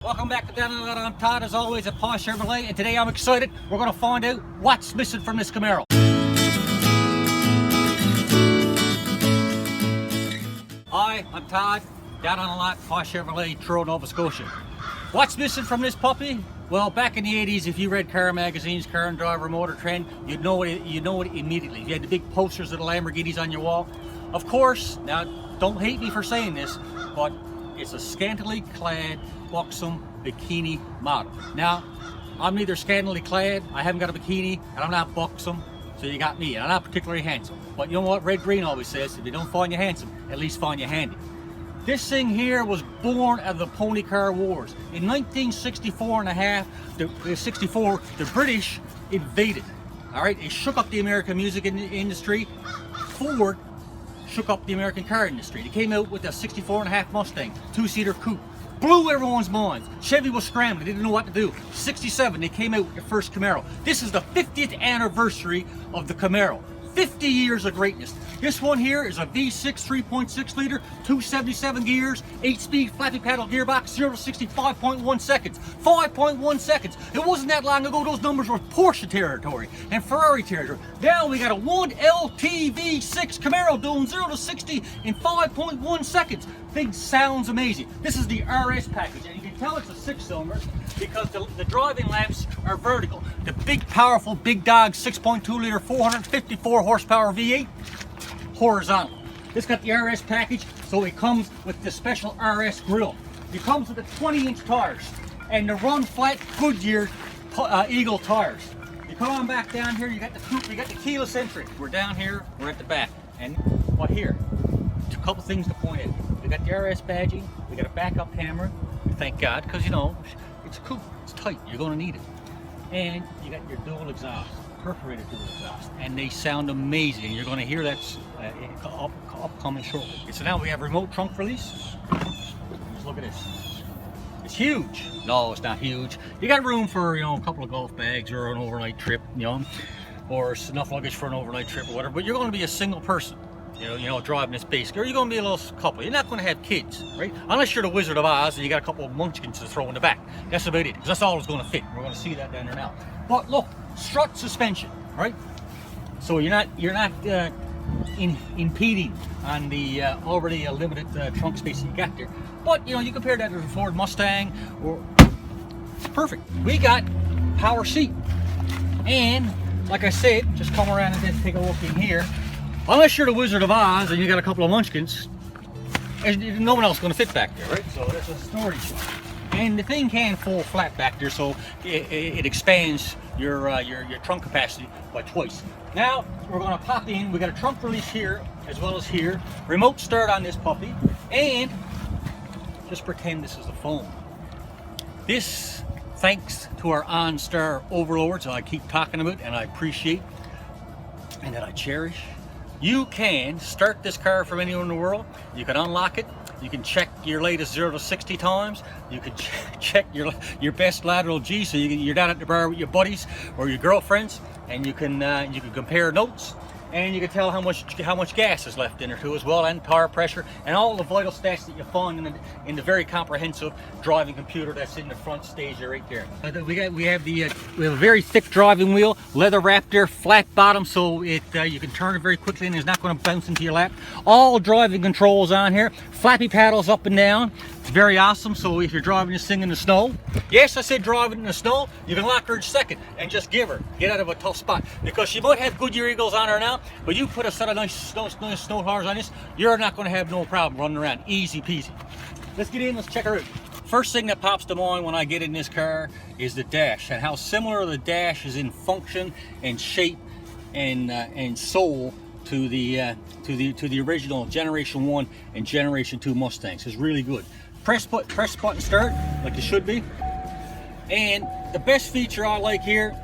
Welcome back to Down and Out. I'm Todd, as always, at Posh Chevrolet, and today I'm excited. We're going to find out what's missing from this Camaro. Hi, I'm Todd, down on the lot, Posh Chevrolet, Truro, Nova Scotia. What's missing from this puppy? Well, back in the 80s, if you read car magazines, Car and Driver, Motor Trend, you'd know it immediately. You had the big posters of the Lamborghinis on your wall. Of course, now don't hate me for saying this, but it's a scantily clad, buxom bikini model. Now, I'm neither scantily clad, I haven't got a bikini, and I'm not buxom, so you got me. And I'm not particularly handsome. But you know what Red Green always says, if you don't find you handsome, at least find you handy. This thing here was born out of the pony car wars. In 1964 and a half, the British invaded. All right, it shook up the American music industry. Ford shook up the American car industry. They came out with a 64 and a half Mustang, two-seater coupe. Blew everyone's minds. Chevy was scrambling, they didn't know what to do. 67, they came out with the first Camaro. This is the 50th anniversary of the Camaro. 50 years of greatness. This one here is a V6 3.6 liter, 277 gears, 8-speed flappy paddle gearbox, 0 to 60, 5.1 seconds. 5.1 seconds. It wasn't that long ago those numbers were Porsche territory and Ferrari territory. Now we got a 1LT V6 Camaro doing 0 to 60 in 5.1 seconds. Thing sounds amazing. This is the RS package, and you can tell it's a 6-cylinder because the driving lamps are vertical. The big, powerful, big dog 6.2 liter, 454 horsepower V8, horizontal. This got the RS package, so it comes with the special RS grille. It comes with the 20-inch tires and the run flat Goodyear Eagle tires. You come on back down here, you got the coupe, you got the keyless entry. We're down here, we're at the back. And what here? A couple things to point out. We got the RS badging, we got a backup camera, thank God, because you know, it's a coupe, it's tight, you're going to need it. And you got your dual exhaust, perforated dual exhaust, and they sound amazing. You're going to hear that upcoming shortly. So now we have remote trunk release. Just look at this. It's huge. No, it's not huge. You got room for, you know, a couple of golf bags or an overnight trip, you know, or enough luggage for an overnight trip or whatever. But you're going to be a single person. You know, driving this basic, or you're going to be a little couple. You're not going to have kids, right? Unless you're the Wizard of Oz and you got a couple of munchkins to throw in the back. That's about it, because that's all it's going to fit. We're going to see that down there now. But look, strut suspension, right? So you're not impeding on the already limited trunk space that you got there. But you know, you compare that to the Ford Mustang, or it's perfect. We got power seat, and like I said, just come around and just take a look in here. Unless you're the Wizard of Oz and you got a couple of munchkins, no one else is going to fit back there, right? So there's a storage spot. And the thing can fall flat back there, so it expands your trunk capacity by twice. Now we're going to pop in. We got a trunk release here as well as here. Remote start on this puppy, and just pretend this is a phone. This, thanks to our OnStar overlords, I keep talking about and I appreciate and that I cherish. You can start this car from anywhere in the world. You can unlock it. You can check your latest 0 to 60 times. You can check your best lateral G, so you're down at the bar with your buddies or your girlfriends, and you can compare notes, and you can tell how much gas is left in there too as well, and tire pressure, and all the vital stats that you find in the very comprehensive driving computer that's in the front stage right there. We have a very thick driving wheel, leather wrapped there, flat bottom, so you can turn it very quickly and it's not going to bounce into your lap. All driving controls on here, flappy paddles up and down. It's very awesome. So if you're driving this thing in the snow, yes, I said driving in the snow, you can lock her in second and just get out of a tough spot, because she might have Goodyear Eagles on her now, but you put a set of nice snow tires on this, you're not going to have no problem running around. Easy peasy. Let's get in, let's check her out. First thing that pops to mind when I get in this car is the dash, and how similar the dash is in function and shape and soul to the original Generation 1 and Generation 2 Mustangs. It's really good. Press button start, like it should be. And the best feature I like here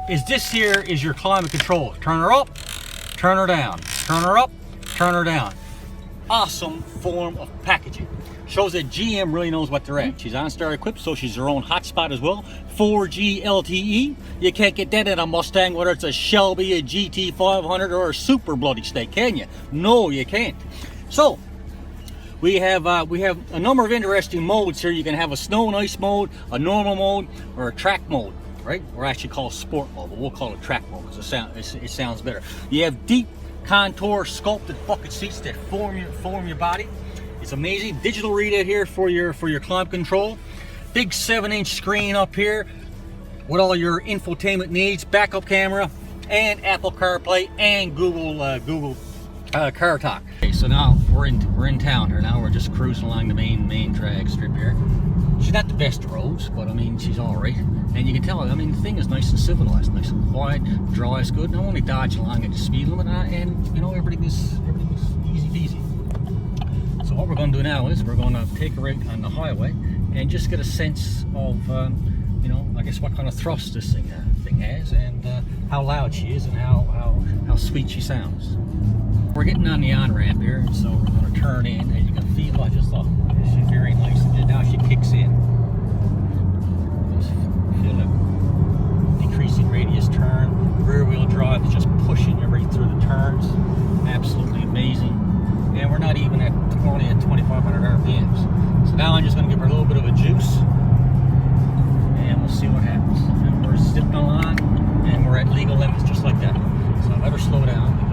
is this here is your climate control. Turn her up, turn her down, turn her up, turn her down. Awesome form of packaging. Shows that GM really knows what they're at. She's OnStar equipped, so she's her own hotspot as well. 4G LTE. You can't get that in a Mustang, whether it's a Shelby, a GT500, or a Super Bloody Snake, can you? No, you can't. So we have a number of interesting modes here. You can have a snow and ice mode, a normal mode, or a track mode, right? Or actually call it sport mode, but we'll call it track mode because it sounds better. You have deep contour sculpted bucket seats that form your body. It's amazing. Digital readout here for your climate control. Big 7-inch screen up here with all your infotainment needs, backup camera, and Apple CarPlay and Google Car Talk. Okay, so now we're in town here. Now we're just cruising along the main drag strip here. She's not the best of roads, but I mean she's all right. And you can tell, I mean, the thing is nice and civilized, nice and quiet, drives good. And I'm only dodging along at the speed limit, and you know everything is easy peasy. So what we're going to do now is we're going to take a rig on the highway and just get a sense of, you know, I guess what kind of thrust this thing has, and how loud she is, and how sweet she sounds. We're getting on the on-ramp here, so we're going to turn in, and you can feel, I just thought, she's very nice. And now she kicks in. Just feel a decreasing radius turn. Rear-wheel drive is just pushing you right through the turns. Absolutely amazing. And we're not even only at 2,500 RPMs. So now I'm just going to give her a little bit of a juice, and we'll see what happens. And we're zipping along, and we're at legal limits just like that. So I better slow down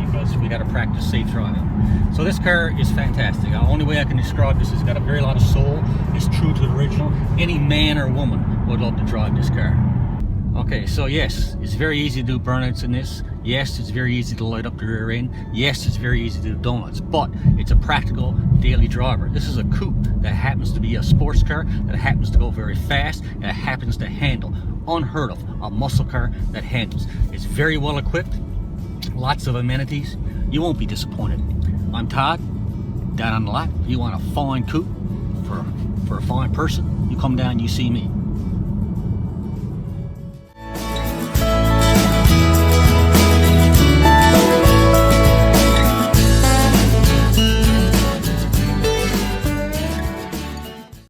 because we got to practice safe driving. So this car is fantastic. The only way I can describe this is it's got a very lot of soul. It's true to the original. Any man or woman would love to drive this car. Okay, so yes, it's very easy to do burnouts in this. Yes, it's very easy to light up the rear end. Yes, it's very easy to do donuts, but it's a practical daily driver. This is a coupe that happens to be a sports car, that happens to go very fast, that happens to handle. Unheard of, a muscle car that handles. It's very well equipped, lots of amenities. You won't be disappointed. I'm Todd, down on the lot. If you want a fine coupe for a fine person, you come down, you see me.